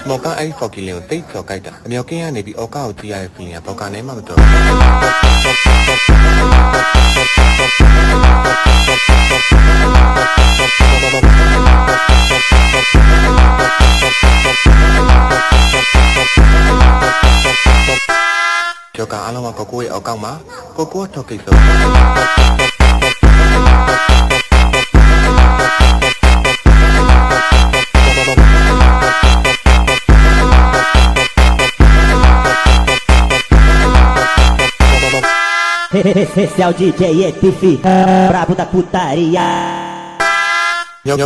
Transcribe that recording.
မော်ကအဲ့ဖော်ကီလင်ကိုတိတ်ကျော်ကြိုက်တာအမြောက်ကင်းကနေပြီးအော်ကာကိုကြည့်ရတဲ့ feeling ကဘောက်ကနေမှမတော်ကျော်ကအားလုံးကကိုကိုရဲ့အောက်ကောက်မှာကိုကိုထောက်ကိစ္စEsse é o DJ Epifi Brabo da putaria Yo,